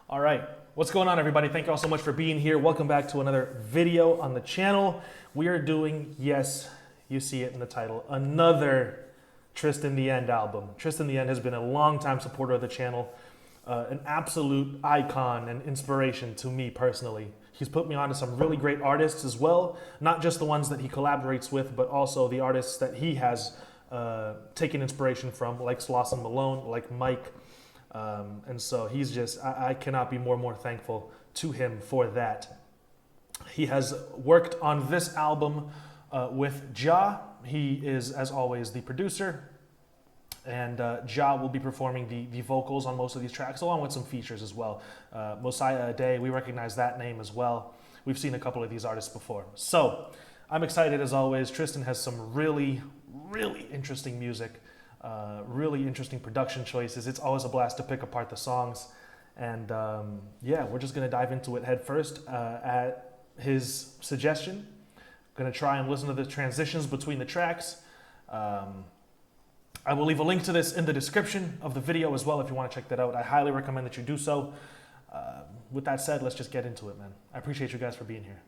All right, what's going on, everybody? Thank you all so much for being here. Welcome back to another video on the channel. We are doing, yes, you see it in the title, another Tristantheend album. Tristantheend has been a long-time supporter of the channel, an absolute icon and inspiration to me personally. He's put me on to some really great artists as well, not just the ones that he collaborates with, but also the artists that he has taken inspiration from, like Sloss and Malone, like Mike. And so he's just, I cannot be more thankful to him for that. He has worked on this album with Ja. He is, as always, the producer. And Ja will be performing the vocals on most of these tracks, along with some features as well. Mosiah Day, we recognize that name as well. We've seen a couple of these artists before. So I'm excited as always. Tristan has some really interesting music. Really interesting production choices. It's always a blast to pick apart the songs. And yeah, we're just going to dive into it head first at his suggestion. Going to try and listen to the transitions between the tracks. I will leave a link to this in the description of the video as well if you want to check that out. I highly recommend that you do so. With that said, let's just get into it, man. I appreciate you guys for being here.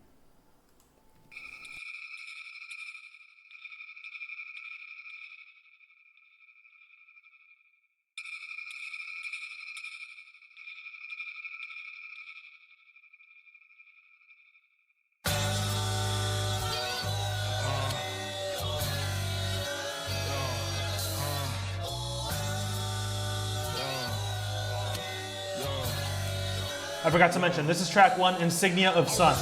I forgot to mention, this is track 1, Insignia of Sun.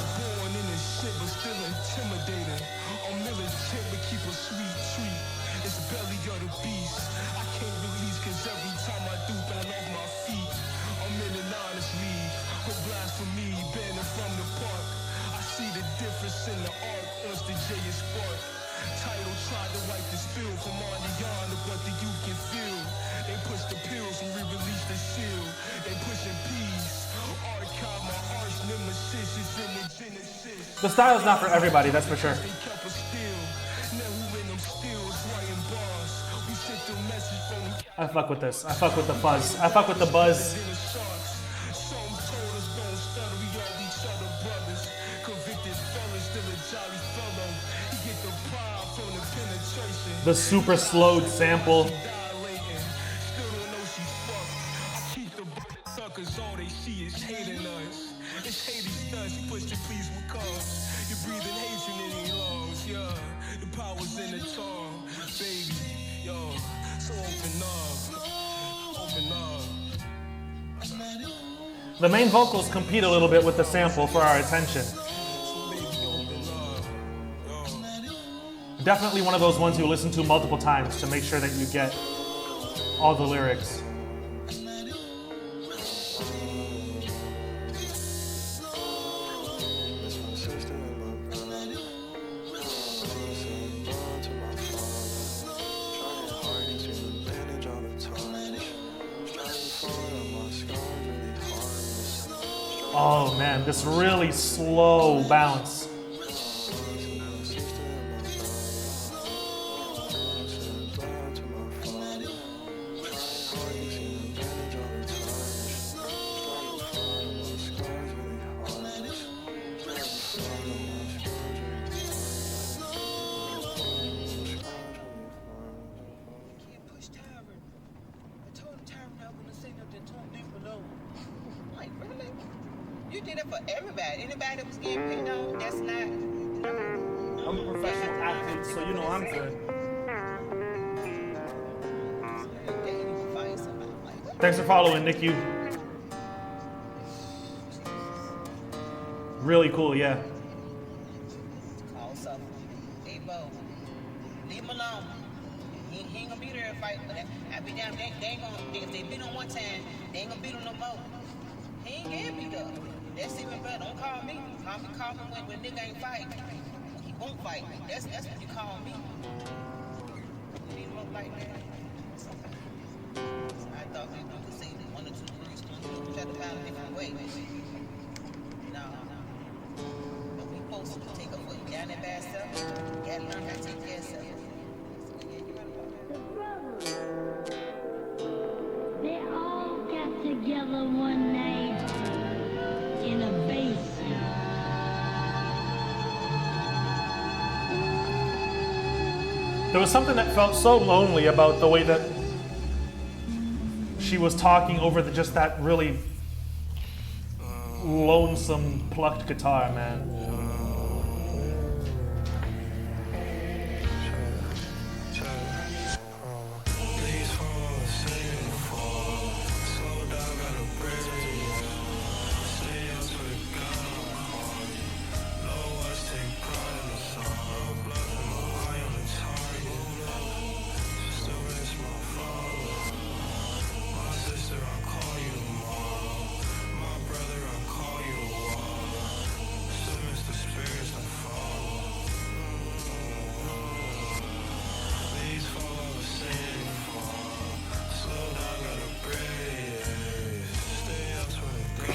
The style's not for everybody, that's for sure. I fuck with this. I fuck with the fuzz. I fuck with the buzz. The super slowed sample. The main vocals compete a little bit with the sample for our attention. Definitely one of those ones you listen to multiple times to make sure that you get all the lyrics. Oh man, this really slow bounce. You did it for everybody. Anybody that was getting paid on, that's not. I'm a professional athlete, so you know I'm good. Thanks for following, Nick. You really cool, yeah. Call something. Hey, Bo, leave him alone. He ain't gonna be there to fight. But I be down. They ain't gonna. If they beat him one time, they ain't gonna beat him no more. He ain't getting beat up. That's even better. Don't call me. Call me when nigga ain't fight. He won't fight. That's what you call me. You need him up like that. I thought we could say one or two words. Try to find a different way. No. But we supposed to take up for you down there by yourself. You gotta learn how to take care of yourself. They all got together one night. There was something that felt so lonely about the way that she was talking over just that really lonesome plucked guitar, man.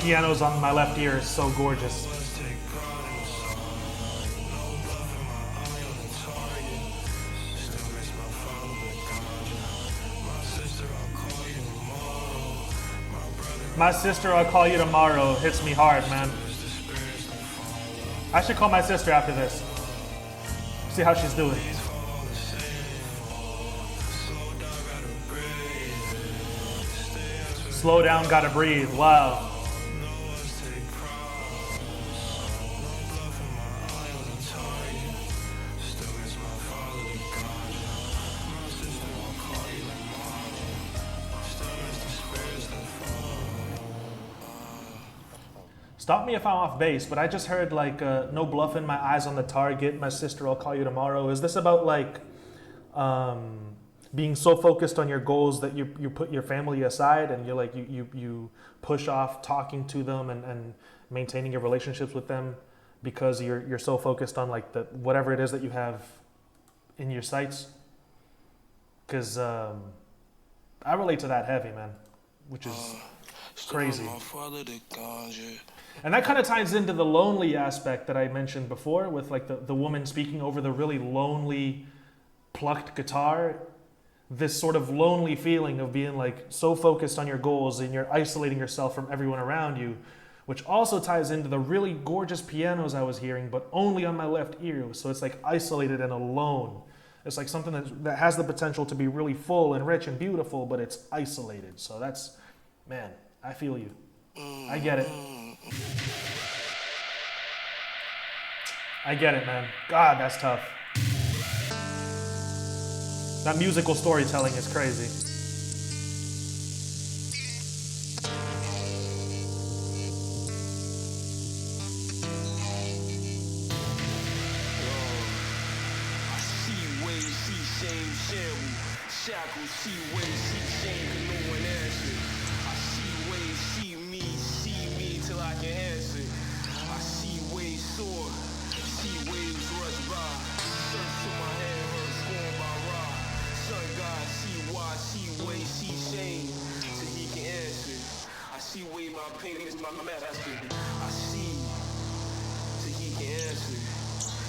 Pianos on my left ear is so gorgeous. My sister, I'll call you tomorrow, hits me hard, man. I should call my sister after this. See how she's doing. Slow down, gotta breathe. Wow. Stop me if I'm off base, but I just heard like no bluffing, my eyes on the target, my sister, I'll call you tomorrow. Is this about like being so focused on your goals that you put your family aside and you're like you push off talking to them and maintaining your relationships with them because you're so focused on like the whatever it is that you have in your sights? Because I relate to that heavy, man, which is crazy. And that kind of ties into the lonely aspect that I mentioned before with like the woman speaking over the really lonely plucked guitar. This sort of lonely feeling of being like so focused on your goals and you're isolating yourself from everyone around you, which also ties into the really gorgeous pianos I was hearing, but only on my left ear. So it's like isolated and alone. It's like something that has the potential to be really full and rich and beautiful, but it's isolated. So that's, man, I feel you. I get it. I get it, man. God, that's tough. That musical storytelling is crazy. Shackles, see ways, see shame, cause no one answer. I see ways, see me till I can answer. I see waves soar, see waves rush by. Search to my head, hurt, scorned by Ra. Sun God, see why, see ways, see shame, so he can answer. I see way my pain is my master. I see, so he can answer.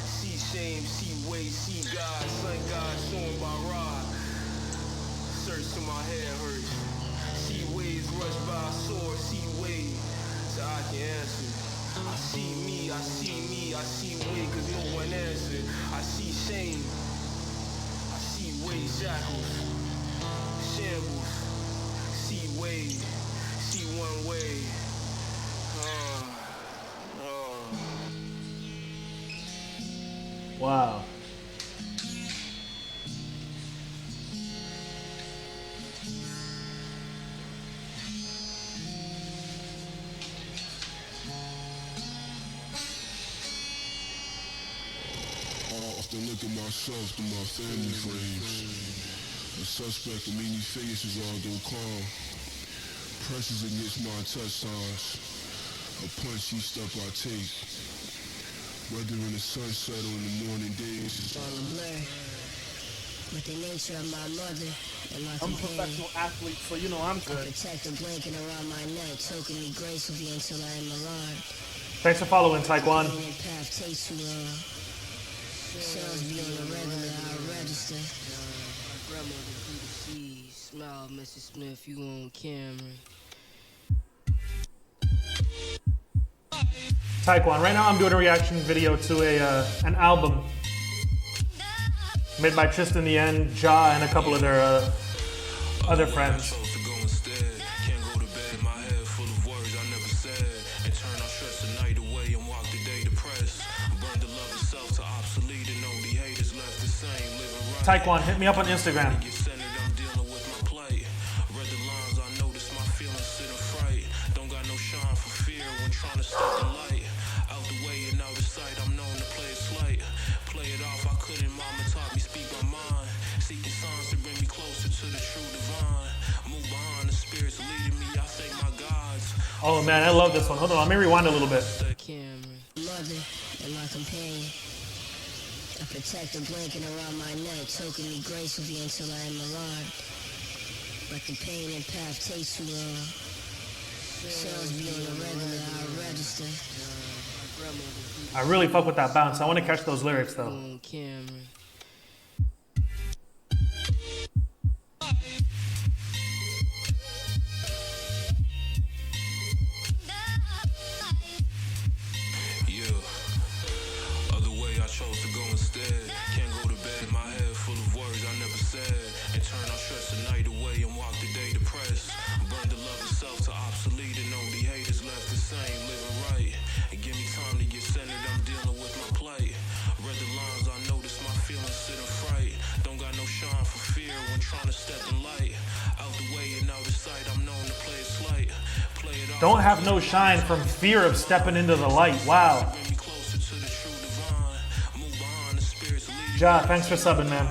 See shame, see ways, see God, sun God, shown by Ra. Search to my head hurts. See waves rush by, soar, see waves, so I can answer. I see me, I see way, cause no one answered. I see shame, I see waves, shackles, shambles, see waves, see one way. Wow. Often look at myself through my family frames. A suspect in many faces, although calm. Presses against my intestines. A punch each step I take. Whether in the sunset or in the morning days. All a blur. But the nature of my mother and my I'm a professional athlete, so you know I'm good. protector blanket around my neck, choking me gracefully until I am alarmed. Thanks for following, Taekwondo. The path takes too long. Shells be on the regular, I'll register. Grandmother through the seas. Smile, Mrs. Smith, you on camera. Taekwondo. Right now I'm doing a reaction video to an album Made by Tristantheend, Ja, and a couple of their other friends. Taekwon, hit me up on Instagram. Oh man, I love this one. Hold on, let me rewind a little bit. Mother and my companion. A protective blanket around my neck, choking me gracefully until I am alive. But the pain and path takes too long. Cells be on the regular, I register. I really fuck with that bounce. I want to catch those lyrics though. Don't have no shine from fear of stepping into the light. Wow. Ja, thanks for subbing, man.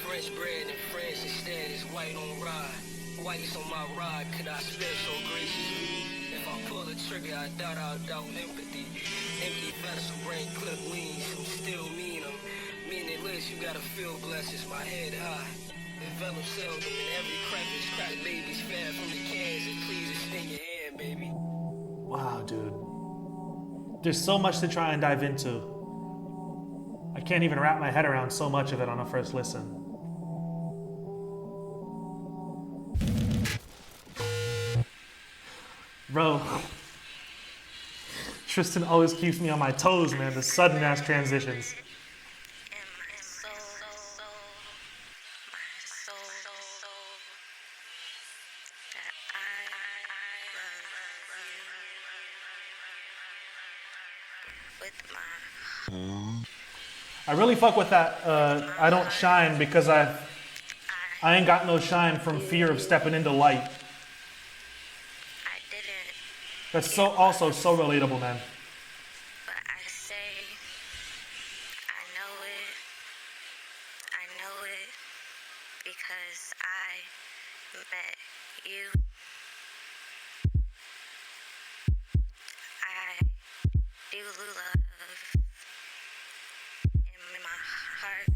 Fresh bread and friends instead is white on ride. White's on my ride, could I spit so graciously? If I pull the trigger, I doubt empathy. Empty vessel, brain clip wings, I'm still mean them. Meaningless, you gotta feel blessed, it's my head high. Envelop seldom in every crevice, crack babies fed from the cans, and please extend your hand, baby. Wow, dude. There's so much to try and dive into. I can't even wrap my head around so much of it on a first listen. Bro, Tristan always keeps me on my toes, man, the sudden ass transitions. I really fuck with that, I don't shine because I ain't got no shine from fear of stepping into light. That's also so relatable, man. But I say, I know it, because I met you. I do love in my heart.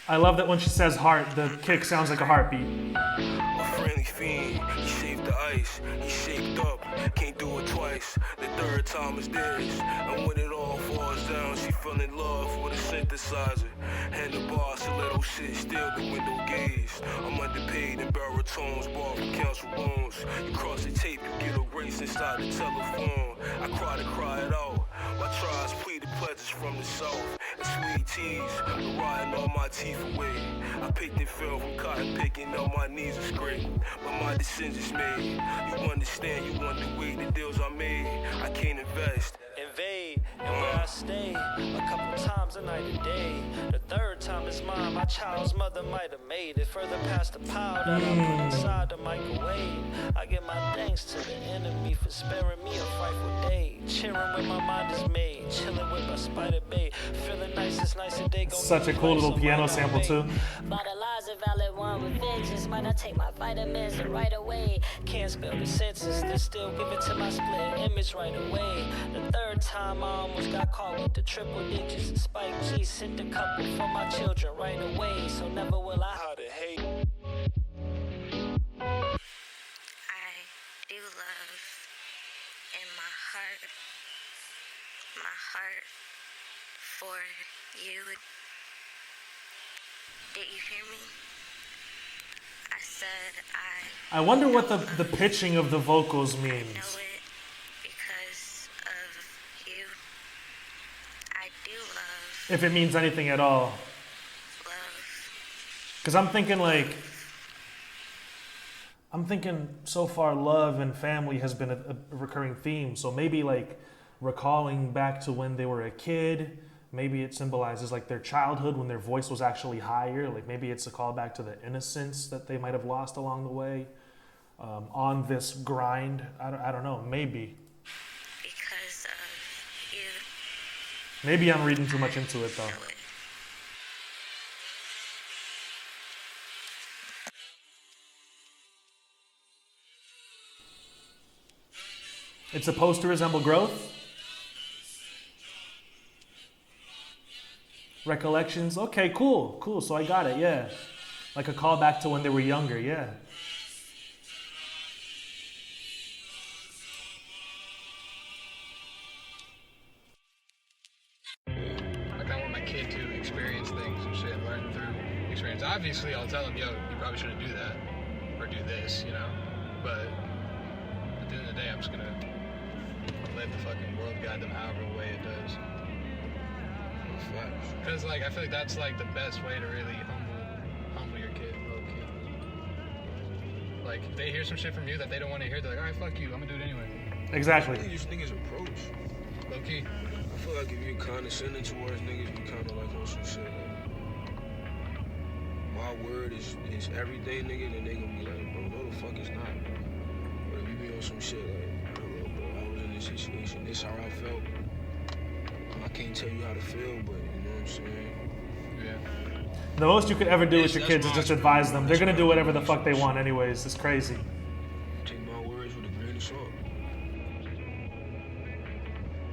I love that when she says heart, the kick sounds like a heartbeat. A friendly fiend, he shaved the ice, he shaped up, can't do it twice, the third time is this, and when it all falls down, she fell in love with a synthesizer, and the bar stiletto shit, still the window gaze, I'm underpaid in baritones, bar from council rooms, you cross the tape, you get erased inside the telephone, I cry it out, my tries pleaded pledges from the south, and sweet teas, riding all my teeth away, I picked and fell from cotton picking up my knees is great, but my decisions made. You understand, you want the way the deals I made. I can't invest. Invade, and where I stay, a couple times a night a day. The third time is mine, my child's mother might have made it. Further past the pile that I put inside the microwave. I give my thanks to the enemy for sparing me a frightful day. Cheering when my mind is made, chilling with my spider bait. Feeling nice, it's nice a day. Such a cool little piano sample too. Vitalize a valid one with vengeance. Might not take my vitamins right away. Can't spell the senses, then still give it to my split image right away. The third time I almost got caught with the triple digits. And Spike G sent a couple for my children right away. So never will I how to hate. I do love in my heart. heart for you. Did you hear me? I said I wonder what the pitching of the vocals know means. it because of you. I do love, If it means anything at all. Because I'm thinking so far love and family has been a recurring theme. So maybe like recalling back to when they were a kid, maybe it symbolizes like their childhood when their voice was actually higher. Like maybe it's a callback to the innocence that they might have lost along the way on this grind. I don't know, maybe. because of you. Maybe I'm reading too much into it though. It's supposed to resemble growth. Recollections. Okay, cool. Cool. So I got it. Yeah. Like a callback to when they were younger. Yeah. Like I want my kid to experience things and shit, learn through experience. Obviously, I'll tell him, yo, you probably shouldn't do that or do this, you know. But at the end of the day, I'm just gonna let the fucking world guide them however way it does. Because like I feel like that's like the best way to really humble your kid, low key. Like if they hear some shit from you that they don't want to hear, they're like, all right, fuck you, I'm gonna do it anyway. Exactly. I think it's niggas' approach. Low key. I feel like if you're condescending towards niggas, you kind of like on some shit like, my word is everything, nigga, then they gonna be like, bro, no the fuck it's not, bro. But if you be on some shit like, bro, I was in this situation, this how I felt. I can't tell you how to feel, but you know what I'm saying? Yeah. The most you could ever do with your That's kids is my just advise them. They're gonna do whatever the fuck they experience. want anyways. It's crazy. Take my words with a grain of salt.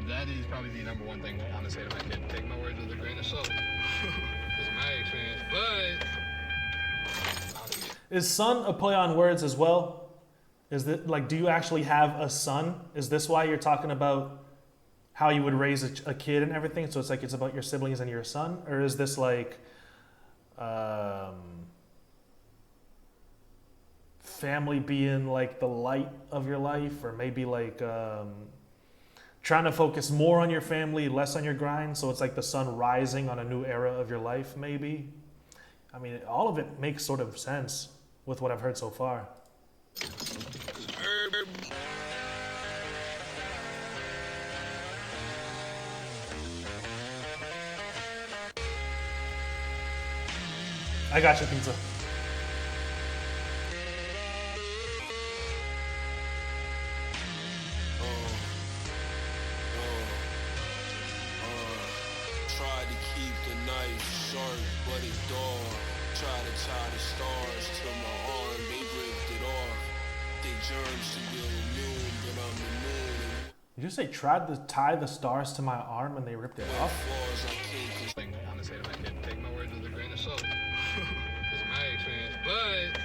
That is probably the number one thing I'm gonna say to my kid. Take my words with a grain of salt. Because of my experience. But Is son a play on words as well? Is that like, do you actually have a son? Is this why you're talking about how you would raise a kid and everything? So it's like it's about your siblings and your son, or is this like family being like the light of your life, or maybe like trying to focus more on your family, less on your grind? So it's like the sun rising on a new era of your life, maybe. I mean, all of it makes sort of sense with what I've heard so far. I got you, pizza. Tried to keep the knife sharp, but it dull. Tried to tie the stars to my arm, they ripped it off. They germs to be immune, but I'm immune. Did you say tried to tie the stars to my arm and they ripped it off? Flaws I can't thing I'm gonna say to my kid, take my words with a grain of salt. Because of my experience. But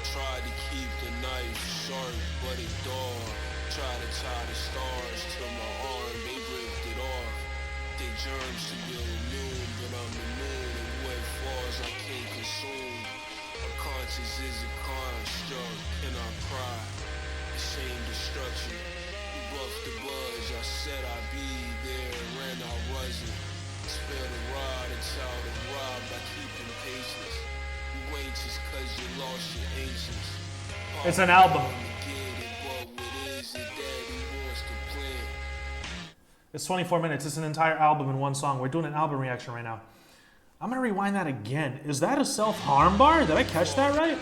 tried to keep the knife sharp, but it dull. Tried to tie the stars to my arm, they ripped it off. They germs to be immune, but I'm immune. And what flaws I can't consume. A conscience is a construct, and I cry. The same destruction. You buffed the budge, I said I'd be there, and I wasn't. Spare the rod and child of rob by keeping patience. You ain't just cause you lost your ancients. It's an album. It's 24 minutes. It's an entire album in one song. We're doing an album reaction right now. I'm gonna rewind that again. Is that a self-harm bar? Did I catch that right?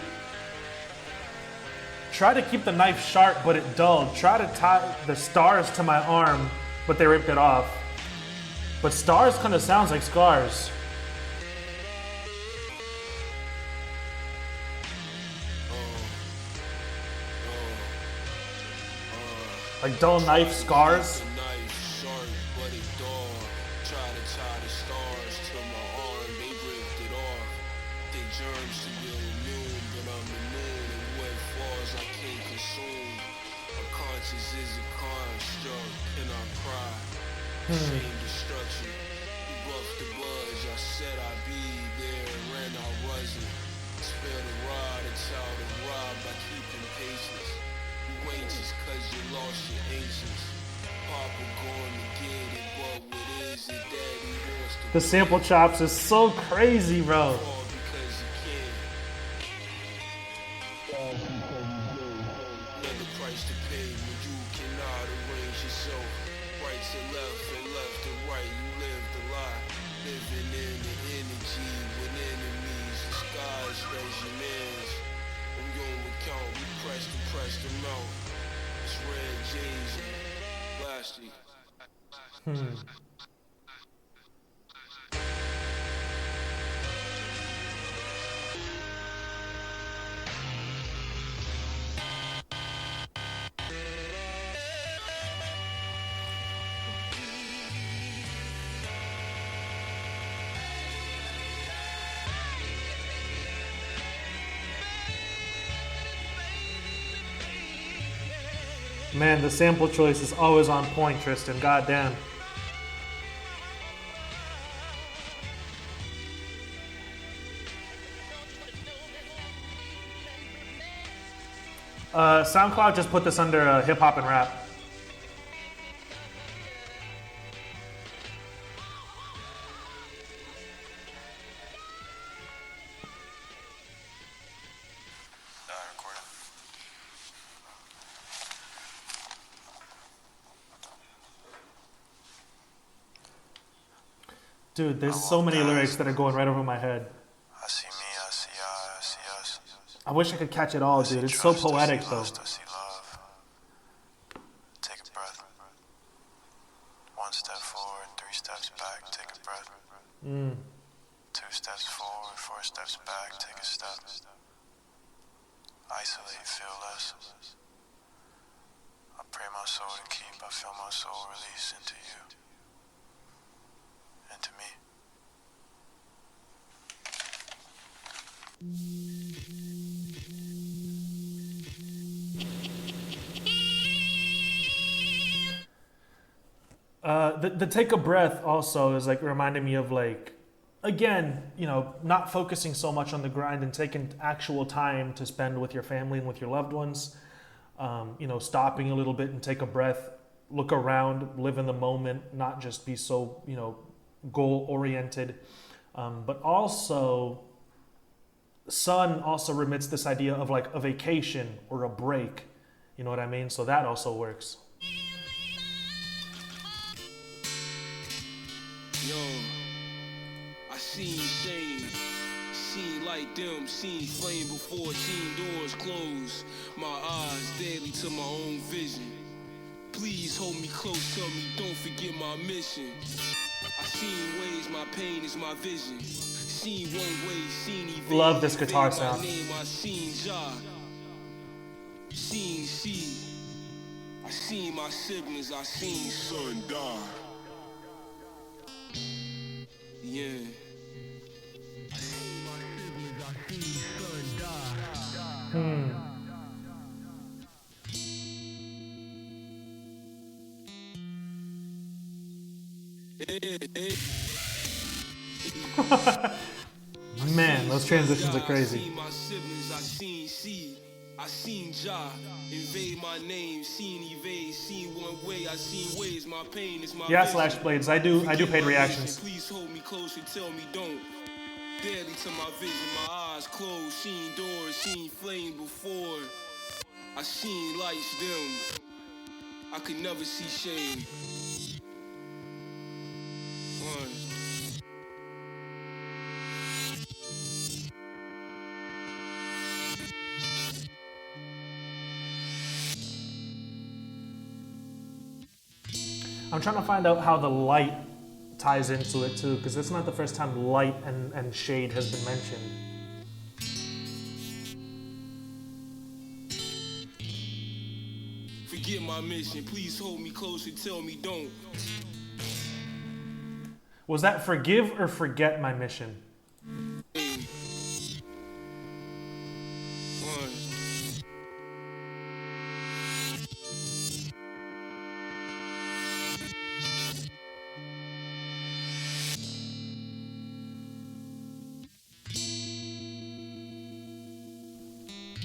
Try to keep the knife sharp, but it dulled. Try to tie the stars to my arm, but they ripped it off. But stars kind of sounds like scars. Like dull knife scars. The knife sharp, but it dull. Try to tie the stars to my arm, they ripped it off. They germs to be immune, but I'm immune. And what falls I can't consume. A conscience is a construct, and I cry. Same destruction. You buffed the buzz, I said I'd be there, and I wasn't. Spare the rod, it's how to rob by keeping patience. You ain't just cause you lost your ancients. Papa going to get it, but what is it that he wants to The sample chops is so crazy, bro. fall because he can? Another price to pay when you cannot arrange yourself. Right to left and left to right, you lived a lie. Living in the energy with enemies, disguised as your mans. On your account, we press them out. It's red J's and plastic. Man, the sample choice is always on point, Tristan. Goddamn. SoundCloud just put this under hip hop and rap. Dude, there's so many lyrics that are going right over my head. I see me, I see I see us. I wish I could catch it all, dude. It's so poetic, though. I see love. Take a breath. One step forward, 3 steps back, take a breath. 2 steps forward, 4 steps back, take a step. Isolate, feel less. I pray my soul to keep, I feel my soul release into you. Into me. The take a breath also is like reminding me of like, again, you know, not focusing so much on the grind and taking actual time to spend with your family and with your loved ones. You know, stopping a little bit and take a breath, look around, live in the moment, not just be so, you know, goal oriented. But also, sun also remits this idea of like a vacation or a break. You know what I mean? So that also works. Yo, I seen shame, seen like them, seen flame before, seen doors close. My eyes daily to my own vision. Please hold me close, tell me don't forget my mission. I seen ways, my pain is my vision. Seen one way, seen evade. Love this guitar sound. Name, I seen Jah. Seen C. I seen my siblings, I seen son die. Yeah. I seen my siblings, I seen son die. Man, those transitions are crazy. I seen my siblings, I seen C. I seen Jah invade my name, seen evade, seen one way, I seen ways, my pain is my Yeah, vision. Slash Blades, I do paid reactions. Please hold me close and tell me don't. Daily to my vision, my eyes closed, seen doors, seen flame before. I seen lights dim. I could never see shame. One. I'm trying to find out how the light ties into it too, because it's not the first time light and shade has been mentioned. Forget my mission, please hold me close and tell me don't. Was that forgive or forget my mission? Hey. One.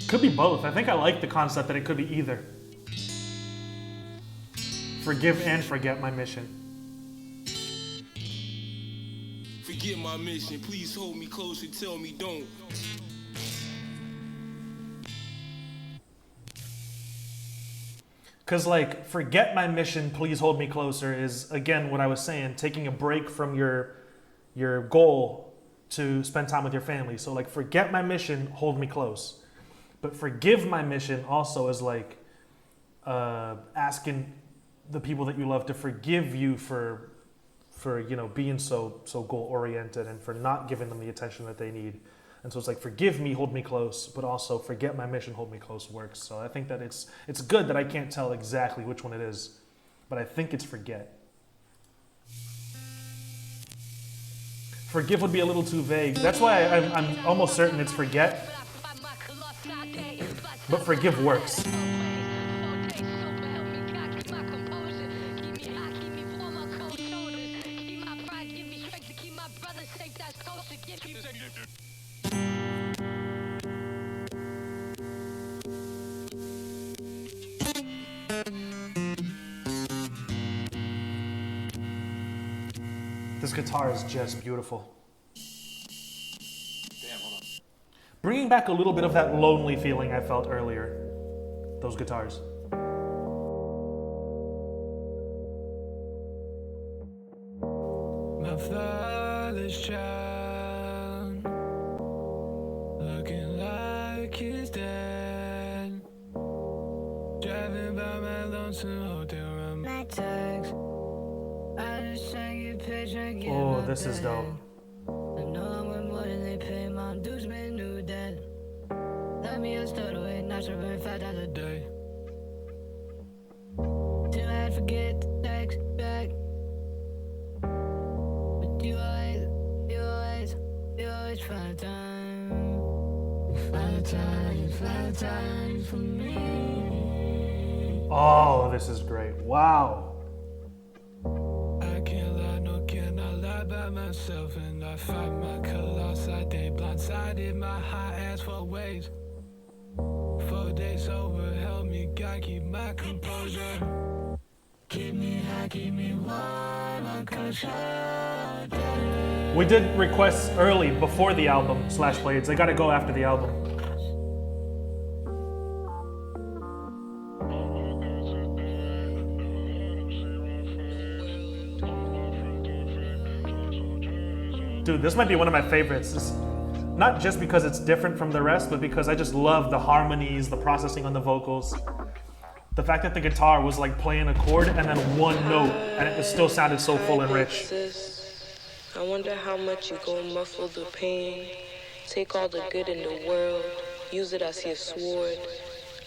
Could be both. I think I like the concept that it could be either. Forgive and forget my mission. Forget my mission, please hold me close and tell me don't. Because, like, forget my mission, please hold me closer is, again, what I was saying, taking a break from your goal to spend time with your family. So, like, forget my mission, hold me close. But forgive my mission also is like asking the people that you love to forgive you for you know, being so goal oriented and for not giving them the attention that they need. And so it's like forgive me, hold me close, but also forget my mission, hold me close works. So I think that it's good that I can't tell exactly which one it is, but I think it's forget. Forgive would be a little too vague. That's why I'm almost certain it's forget. But forgive works. This guitar is just beautiful. Bringing back a little bit of that lonely feeling I felt earlier. Those guitars. My father's child, looking like his dad, driving by my lonesome hotel room. My tags, I just sang your picture. Oh, this is dope. I know I'm worth more than they pay. My dudes been new dad. Let me a start away, not sure if $5 a day. Till I forget to text back. But you always find time. Find time for me. Oh, this is great. Wow. I can't lie, no cannot lie by myself. And I fight my colossi day. Blindsided my high ass for ways. 4 days over, help me God keep my composure. Keep me high, keep me warm, uncontrolled. We did requests early before the album /plays. They gotta go after the album. Dude, this might be one of my favorites. Not just because it's different from the rest, but because I just love the harmonies, the processing on the vocals. The fact that the guitar was like playing a chord and then one note, and it still sounded so full and rich. I wonder how much you gon' muffle the pain. Take all the good in the world, use it as your sword.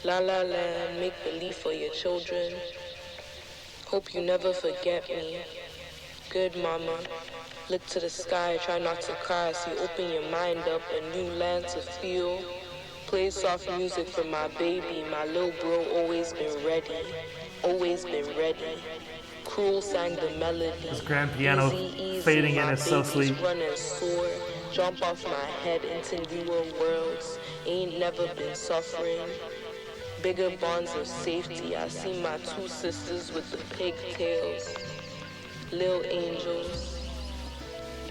La la land, make believe for your children. Hope you never forget me. Good mama. Look to the sky, try not to cry. See, open your mind up, a new land to feel. Play soft music for my baby. My little bro always been ready. Always been ready. Cruel sang the melody. This grand piano easy, fading in is so sweet. Run and soar. Jump off my head into newer worlds. Ain't never been suffering. Bigger bonds of safety. I see my two sisters with the pigtails. Lil angels.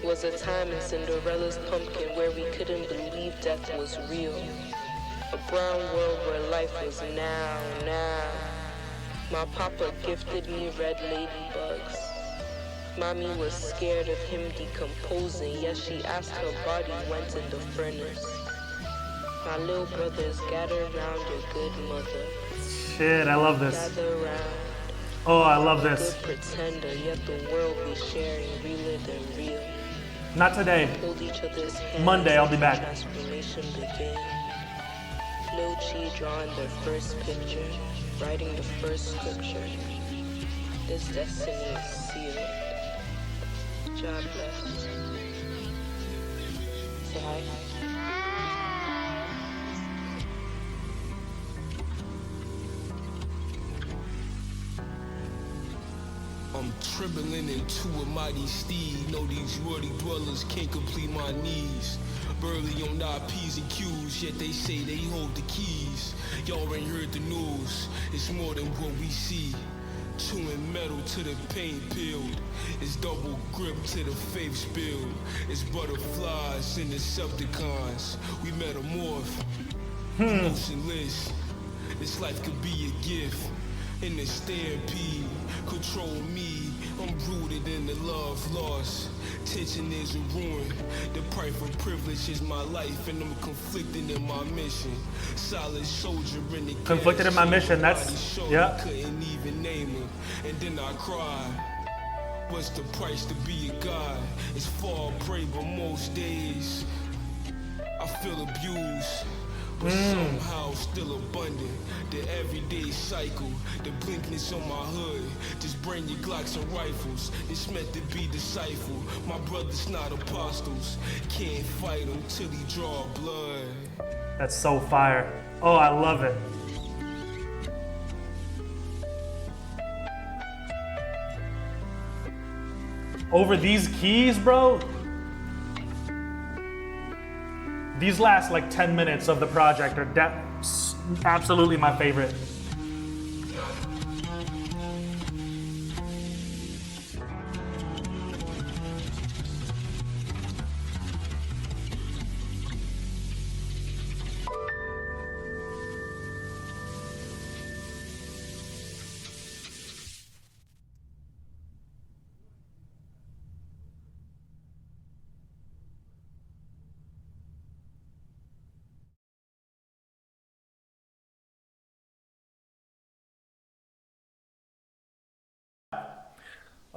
Was a time in Cinderella's pumpkin where we couldn't believe death was real. A brown world where life was now. My papa gifted me red ladybugs. Mommy was scared of him decomposing, yes, she asked her body went in the furnace. My little brothers gather around your good mother. Shit, I love this. Gather around. Oh, I love this. Good pretender, yet the world we sharing realer than real. Not today. Hold each other's hands. Monday, I'll be back. Transformation begin. Lil Chi drawing their first picture. writing the first scripture. This destiny is sealed. God bless. Say hi. I'm trembling into a mighty steed. Know these worthy dwellers can't complete my needs. Burly on our P's and Q's, yet they say they hold the keys. Y'all ain't heard the news, it's more than what we see. Chewing metal to the paint peeled. It's double grip to the faith spilled. It's butterflies and Decepticons. We metamorph, motionless. This life could be a gift. In the stampede, control me. I'm rooted in the love lost. Tension is a ruin. The price for privilege is my life, and I'm conflicted in my mission. Solid soldier in the Conflicted in my mission. That's yeah. Couldn't even name him, and then I cried. What's the price to be a god? It's far prey, but most days I feel abused. But somehow still abundant. The everyday cycle, the blinkness on my hood. Just bring your Glocks and rifles. It's meant to be disciple. My brothers not apostles. Can't fight until he draw blood. That's so fire. Oh, I love it. Over these keys, bro. These last like 10 minutes of the project are absolutely my favorite.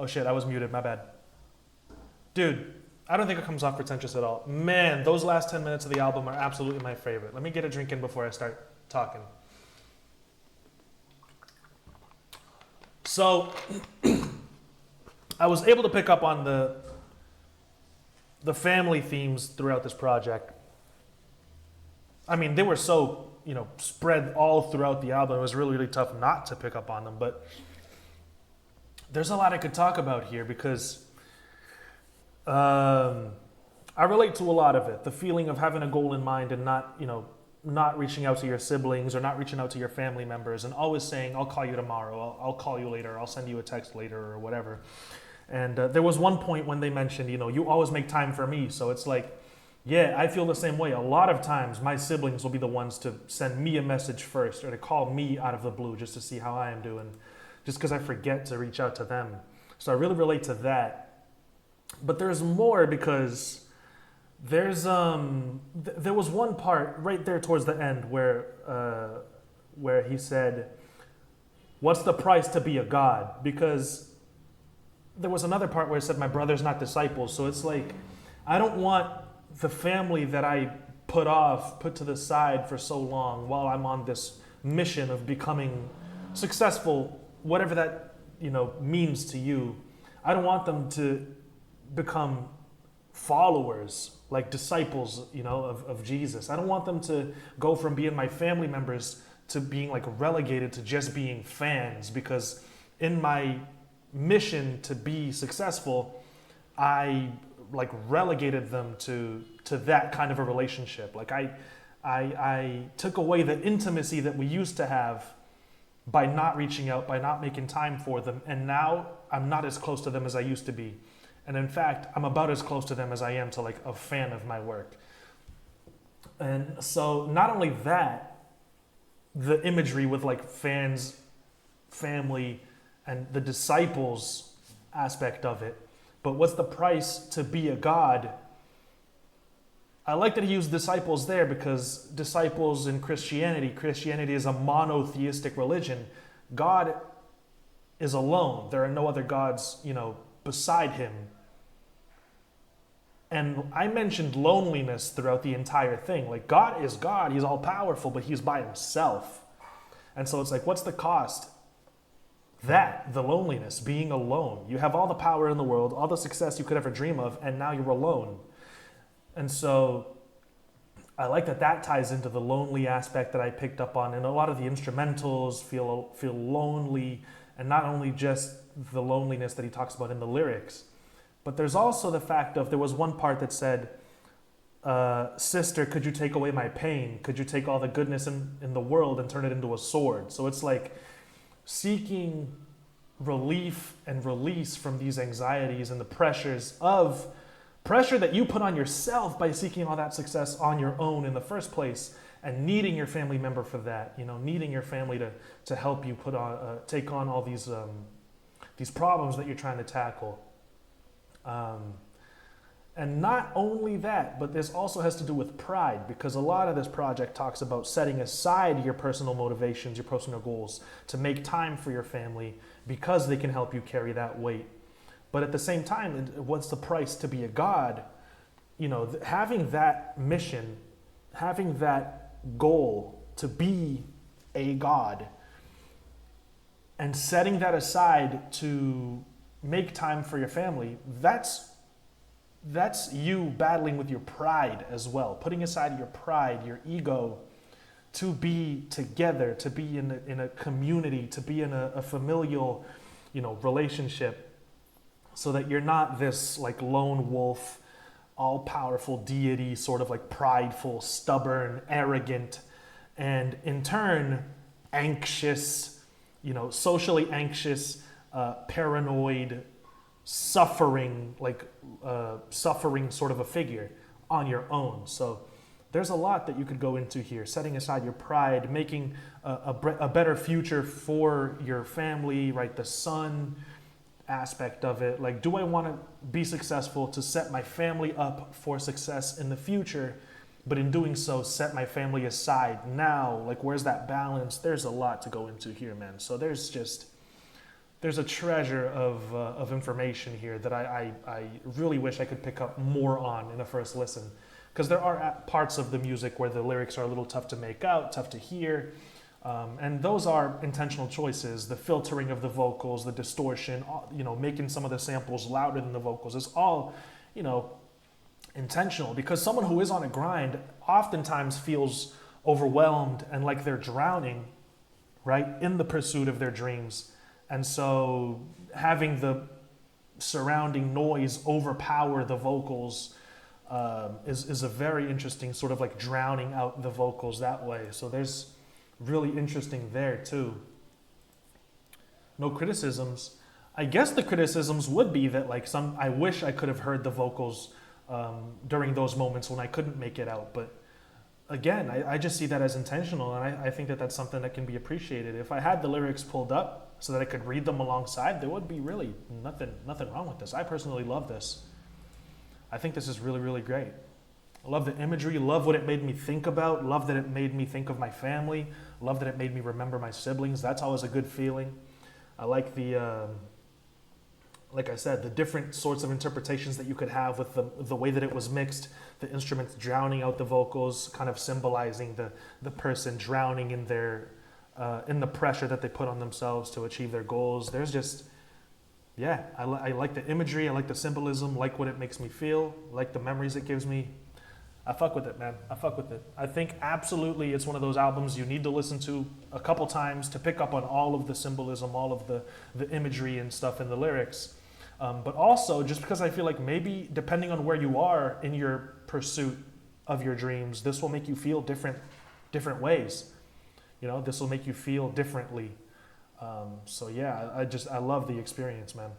Oh shit, I was muted, my bad. Dude, I don't think it comes off pretentious at all. Man, those last 10 minutes of the album are absolutely my favorite. Let me get a drink in before I start talking. So, I was able to pick up on the family themes throughout this project. I mean, they were so, spread all throughout the album. It was really, really tough not to pick up on them, but there's a lot I could talk about here because I relate to a lot of it. The feeling of having a goal in mind and not reaching out to your siblings or not reaching out to your family members and always saying, I'll call you tomorrow, I'll call you later, I'll send you a text later or whatever. And there was one point when they mentioned, you always make time for me. So it's like, yeah, I feel the same way. A lot of times my siblings will be the ones to send me a message first or to call me out of the blue just to see how I am doing. Just because I forget to reach out to them. So I really relate to that. But there's more because there's there was one part right there towards the end where he said, what's the price to be a god? Because there was another part where it said, my brother's not disciples. So it's like, I don't want the family that I put to the side for so long while I'm on this mission of becoming successful, whatever that means to you. I don't want them to become followers, like disciples, of Jesus. I don't want them to go from being my family members to being like relegated to just being fans, because in my mission to be successful, I like relegated them to that kind of a relationship. Like I took away the intimacy that we used to have by not reaching out, by not making time for them. And now I'm not as close to them as I used to be. And in fact, I'm about as close to them as I am to like a fan of my work. And so not only that, the imagery with like fans, family, and the disciples aspect of it, but what's the price to be a god? I like that he used disciples there because disciples in Christianity is a monotheistic religion. God is alone. There are no other gods, beside him. And I mentioned loneliness throughout the entire thing. Like God is God, he's all powerful, but he's by himself. And so it's like, what's the cost? That, the loneliness, being alone. You have all the power in the world, all the success you could ever dream of, and now you're alone. And so I like that that ties into the lonely aspect that I picked up on. And a lot of the instrumentals feel lonely, and not only just the loneliness that he talks about in the lyrics, but there's also the fact of, there was one part that said, sister, could you take away my pain? Could you take all the goodness in the world and turn it into a sword? So it's like seeking relief and release from these anxieties and the pressure that you put on yourself by seeking all that success on your own in the first place, and needing your family member for that, you know, needing your family to help you take on all these problems that you're trying to tackle. And not only that, but this also has to do with pride, because a lot of this project talks about setting aside your personal motivations, your personal goals, to make time for your family because they can help you carry that weight. But at the same time, what's the price to be a god? You know, having that mission, having that goal to be a god, and setting that aside to make time for your family, that's you battling with your pride as well, putting aside your pride, your ego, to be together, to be in a community, to be in a familial, you know, relationship, so that you're not this like lone wolf, all-powerful deity, sort of like prideful, stubborn, arrogant, and in turn anxious, you know, socially anxious, paranoid, suffering sort of a figure on your own. So there's a lot that you could go into here, setting aside your pride, making a better future for your family, right? The son aspect of it. Like, do I want to be successful to set my family up for success in the future, but in doing so, set my family aside now? Like, where's that balance? There's a lot to go into here, man. So there's a treasure of information here that I really wish I could pick up more on in a first listen. Because there are parts of the music where the lyrics are a little tough to make out, tough to hear. And those are intentional choices. The filtering of the vocals, the distortion, you know, making some of the samples louder than the vocals is all, you know, intentional. Because someone who is on a grind oftentimes feels overwhelmed and like they're drowning, right, in the pursuit of their dreams. And so having the surrounding noise overpower the vocals is a very interesting sort of like drowning out the vocals that way. So there's really interesting there too. No criticisms. I guess the criticisms would be that like I wish I could have heard the vocals during those moments when I couldn't make it out. But again, I just see that as intentional, and I think that that's something that can be appreciated. If I had the lyrics pulled up so that I could read them alongside, there would be really nothing wrong with this. I personally love this. I think this is really, really great. I love the imagery, love what it made me think about, love that it made me think of my family, love that it made me remember my siblings. That's always a good feeling. I like like I said, the different sorts of interpretations that you could have with the way that it was mixed, the instruments drowning out the vocals, kind of symbolizing the person drowning in in the pressure that they put on themselves to achieve their goals. There's just, yeah, I like the imagery, I like the symbolism, like what it makes me feel, like the memories it gives me. I fuck with it, man. I fuck with it. I think absolutely it's one of those albums you need to listen to a couple times to pick up on all of the symbolism, all of the imagery and stuff in the lyrics. But also just because I feel like maybe depending on where you are in your pursuit of your dreams, this will make you feel different ways. You know, this will make you feel differently. So yeah, I love the experience, man.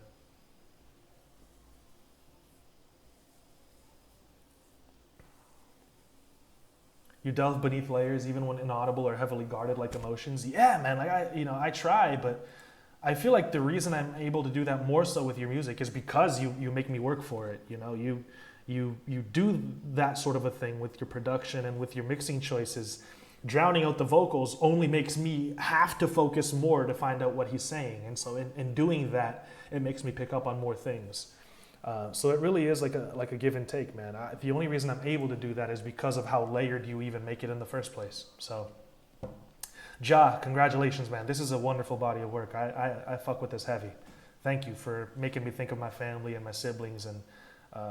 You delve beneath layers even when inaudible or heavily guarded like emotions. Yeah, man, like I try, but I feel like the reason I'm able to do that more so with your music is because you make me work for it. You know, you do that sort of a thing with your production and with your mixing choices. Drowning out the vocals only makes me have to focus more to find out what he's saying. And so in doing that, it makes me pick up on more things. So it really is like a give and take, man. The only reason I'm able to do that is because of how layered you even make it in the first place. So Ja, congratulations, man. This is a wonderful body of work. I fuck with this heavy. Thank you for making me think of my family and my siblings and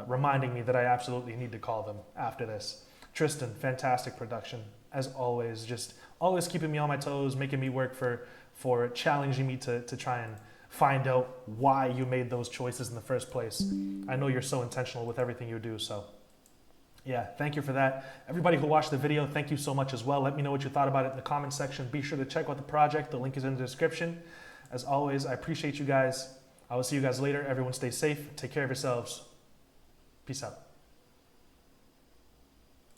reminding me that I absolutely need to call them after this. Tristan, fantastic production. As always, just always keeping me on my toes, making me work for challenging me to try and find out why you made those choices in the first place. I know you're so intentional with everything you do, so yeah, thank you for that. Everybody who watched the video, thank you so much as well. Let me know what you thought about it in the comment section. Be sure to check out the project. The link is in the description. As always, I appreciate you guys. I will see you guys later. Everyone stay safe. Take care of yourselves. Peace out.